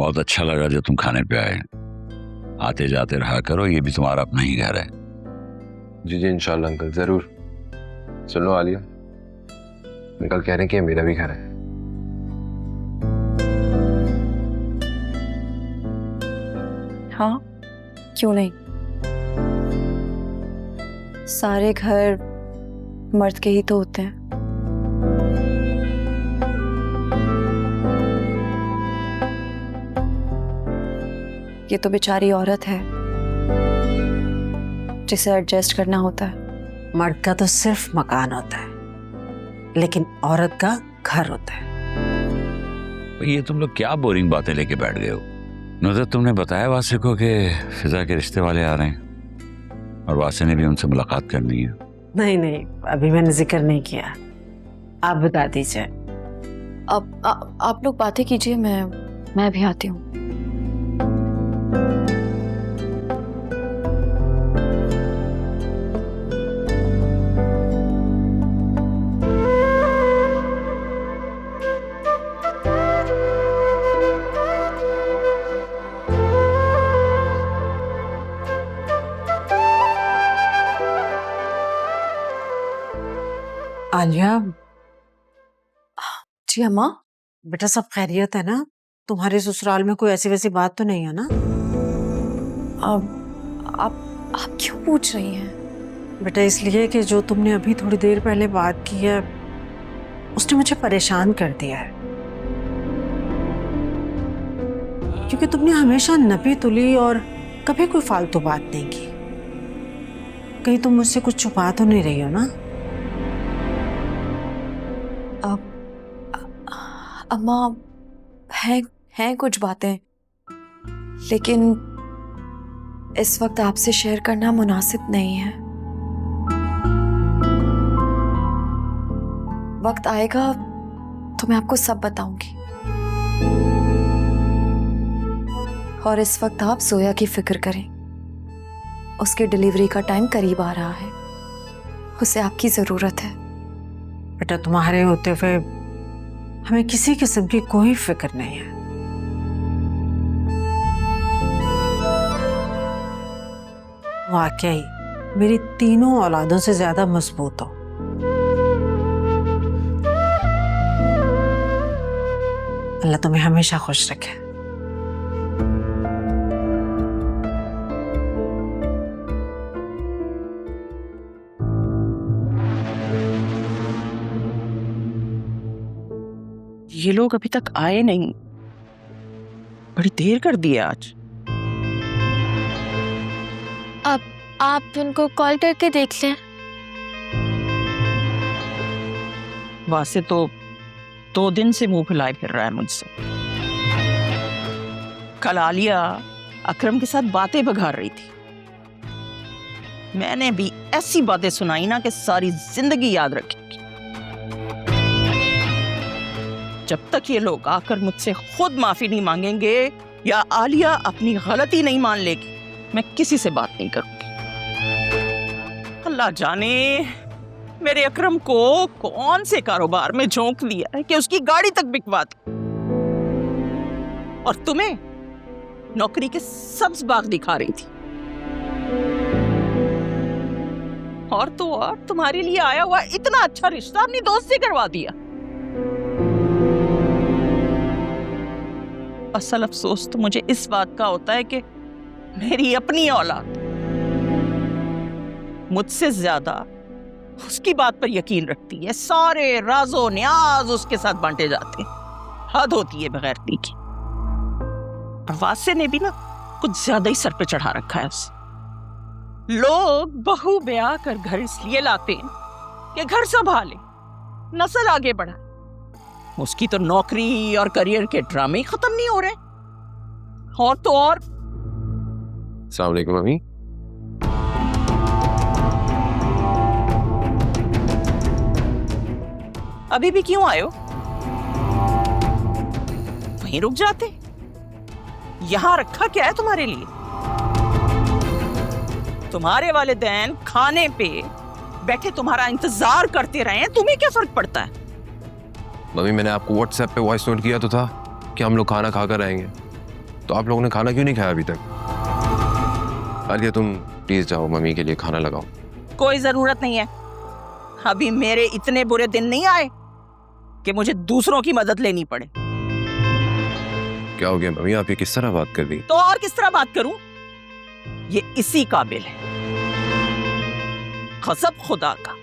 बहुत अच्छा लगा जो तुम खाने पे आए। आते जाते रहा करो, ये भी तुम्हारा अपना ही घर है। जी जी इंशाल्लाह अंकल, जरूर। सुनो आलिया, अंकल कह रहे हैं कि ये मेरा भी घर है। हाँ, क्यों नहीं। सारे घर मर्द के ही तो होते हैं। ये तो बेचारी औरत है जिसे एडजस्ट करना होता है। मर्द का तो सिर्फ मकान होता है, लेकिन औरत का घर होता है। ये तुम लोग क्या बोरिंग बातें लेके बैठ गए हो। नुसरत, तुमने बताया वासे को कि फिजा के रिश्ते वाले आ रहे हैं और वासे ने भी उनसे मुलाकात करनी है। नहीं नहीं, अभी मैंने जिक्र नहीं किया, आप बता दीजिए। अब आप लोग बातें कीजिए, मैं भी आती हूँ। आलिया, जी अम्मा। बेटा सब खैरियत है ना? तुम्हारे ससुराल में कोई ऐसी वैसी बात तो नहीं है ना? अब आप क्यों पूछ रही हैं? बेटा इसलिए कि जो तुमने अभी थोड़ी देर पहले बात की है उसने मुझे परेशान कर दिया है। क्योंकि तुमने हमेशा नपी तुली और कभी कोई फालतू बात नहीं की। कहीं तुम मुझसे कुछ छुपा तो नहीं रही हो ना? अम्मा, हैं कुछ बातें, लेकिन इस वक्त आपसे शेयर करना मुनासिब नहीं है। वक्त आएगा तो मैं आपको सब बताऊंगी। और इस वक्त आप जोया की फिक्र करें। उसकी डिलीवरी का टाइम करीब आ रहा है, उसे आपकी जरूरत है। बेटा तुम्हारे होते हुए हमें किसी किस्म की कोई फिक्र नहीं है। वाकई मेरी तीनों औलादों से ज्यादा मजबूत हो। अल्लाह तुम्हें हमेशा खुश रखे। ये लोग अभी तक आए नहीं, बड़ी देर कर दी है आज। अब आप उनको कॉल करके देख लें। वासे तो 2 दिन से मुंह फुलाए फिर रहा है मुझसे। कल आलिया अकरम के साथ बातें बघार रही थी। मैंने भी ऐसी बातें सुनाई ना कि सारी जिंदगी याद रखेगी। जब तक ये लोग आकर मुझसे खुद माफी नहीं मांगेंगे या आलिया अपनी गलती नहीं मान लेगी, मैं किसी से बात नहीं करूंगी। अल्लाह जाने मेरे अकरम को कौन से कारोबार में झोंक दिया है कि उसकी गाड़ी तक बिकवा दी। और तुम्हें नौकरी के सब्ज बाग दिखा रही थी। और तो और तुम्हारे लिए आया हुआ इतना अच्छा रिश्ता अपनी दोस्त से करवा दिया। असल अफसोस तो मुझे इस बात का होता है कि मेरी अपनी औलाद मुझसे ज्यादा उसकी बात पर यकीन रखती है। सारे राजो न्याज उसके साथ बांटे जाते हैं। हद होती है बगैरती की। और वासे ने भी ना कुछ ज्यादा ही सर पे चढ़ा रखा है उसे। लोग बहू ब्याह कर घर इसलिए लाते हैं कि घर संभाले, नस्ल आगे बढ़ाए। उसकी तो नौकरी और करियर के ड्रामे ही खत्म नहीं हो रहे। और तो और अस्सलाम वालेकुम मम्मी। अभी भी क्यों आए हो? वहीं रुक जाते। यहां रखा क्या है तुम्हारे लिए? तुम्हारे वालिदैन खाने पे बैठे तुम्हारा इंतजार करते रहे, तुम्हें क्या फर्क पड़ता है? मम्मी मैंने आपको व्हाट्सएप पे वॉइस नोट किया तो था कि हम लोग खाना खाकर आएंगे। तो आप लोगों ने खाना क्यों नहीं खाया अभी तक? आलिया तुम प्लीज जाओ, मम्मी के लिए खाना लगाओ। कोई जरूरत नहीं है, अभी मेरे इतने बुरे दिन नहीं आए कि मुझे दूसरों की मदद लेनी पड़े। क्या हो गया मम्मी, आप ये किस तरह बात कर रही? तो और किस तरह बात करूं? ये इसी काबिल है। गजब खुदा का,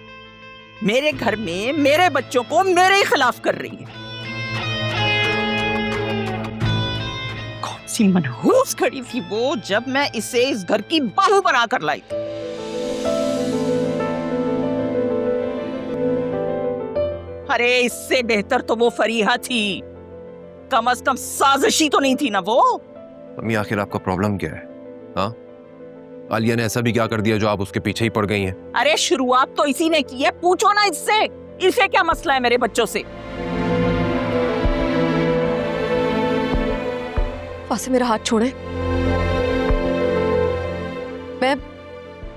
मेरे घर में मेरे बच्चों को मेरे ही खिलाफ कर रही है। कौन सी मनहूस खड़ी थी वो जब मैं इसे इस घर की बहू बना कर लाई थी। अरे इससे बेहतर तो वो फरीहा थी, कम से कम साजिशी तो नहीं थी ना वो। मम्मी आखिर आपका प्रॉब्लम क्या है? हाँ, आलिया ने ऐसा भी क्या कर दिया जो आप उसके पीछे ही पड़ गई हैं? अरे शुरुआत तो इसी ने की है, पूछो ना इससे, इसे क्या मसला है मेरे बच्चों से। वासे मेरा हाथ छोड़े।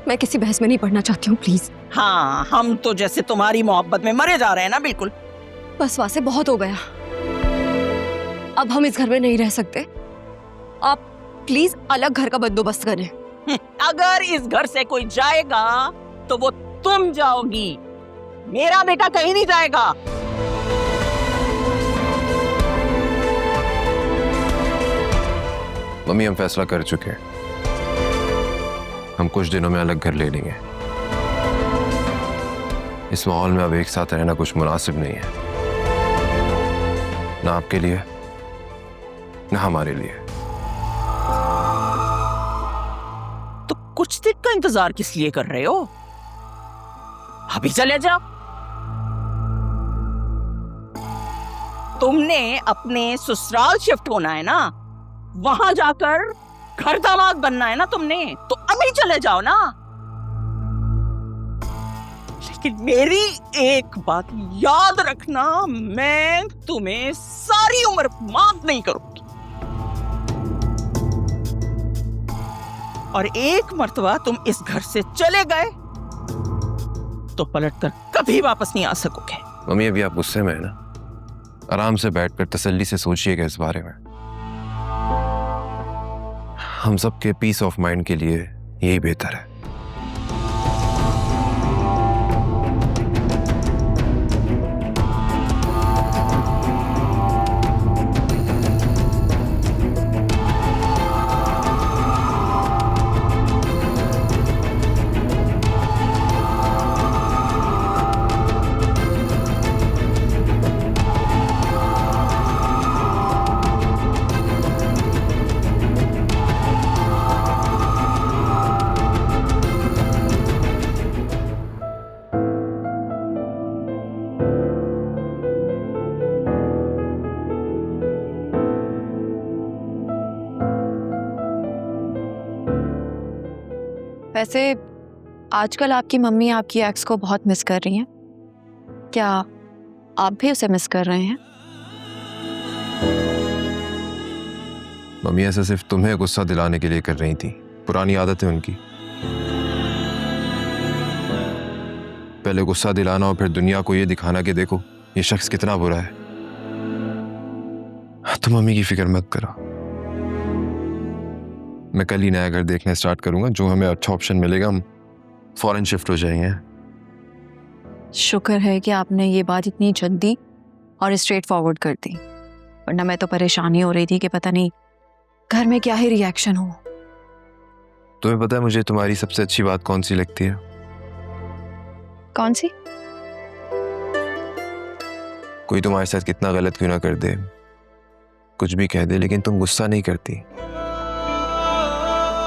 मैं किसी बहस में नहीं पढ़ना चाहती हूँ, प्लीज। हाँ, हम तो जैसे तुम्हारी मोहब्बत में मरे जा रहे हैं ना। बिल्कुल। बस वासे बहुत हो गया, अब हम इस घर में नहीं रह सकते। आप प्लीज अलग घर का बंदोबस्त करें। अगर इस घर से कोई जाएगा तो वो तुम जाओगी, मेरा बेटा कहीं नहीं जाएगा। मम्मी हम फैसला कर चुके हैं, हम कुछ दिनों में अलग घर ले लेंगे। इस माहौल में अब एक साथ रहना कुछ मुनासिब नहीं है, ना आपके लिए ना हमारे लिए। तो कुछ दिन का इंतजार किस लिए कर रहे हो? अभी चले जाओ। तुमने अपने ससुराल शिफ्ट होना है ना, वहां जाकर घर दामाद बनना है ना तुमने, तो अभी चले जाओ ना। लेकिन मेरी एक बात याद रखना, मैं तुम्हें सारी उम्र माफ नहीं करूंगी। और एक मर्तबा तुम इस घर से चले गए तो पलटकर कभी वापस नहीं आ सकोगे। मम्मी अभी आप गुस्से में है ना, आराम से बैठकर तसल्ली से सोचिएगा इस बारे में। हम सबके पीस ऑफ माइंड के लिए यही बेहतर है। वैसे आजकल आपकी मम्मी आपकी एक्स को बहुत मिस कर रही हैं, क्या आप भी उसे मिस कर रहे हैं? मम्मी ऐसा सिर्फ तुम्हें गुस्सा दिलाने के लिए कर रही थी, पुरानी आदत है उनकी। पहले गुस्सा दिलाना और फिर दुनिया को ये दिखाना कि देखो ये शख्स कितना बुरा है। तो मम्मी की फिक्र मत करो, मैं कल ही नया घर देखना स्टार्ट करूंगा, जो हमें अच्छा ऑप्शन मिलेगा हम फॉरेन शिफ्ट हो जाएंगे। शुक्र है कि आपने ये बात इतनी जल्दी और स्ट्रेट फॉरवर्ड कर दी, वरना मैं तो परेशानी हो रही थी कि पता नहीं घर में क्या ही रिएक्शन हो। तुम्हें पता है मुझे तुम्हारी सबसे अच्छी बात कौन सी लगती है? कौन सी? कोई तुम्हारे साथ कितना गलत क्यों ना कर दे, कुछ भी कह दे, लेकिन तुम गुस्सा नहीं करती।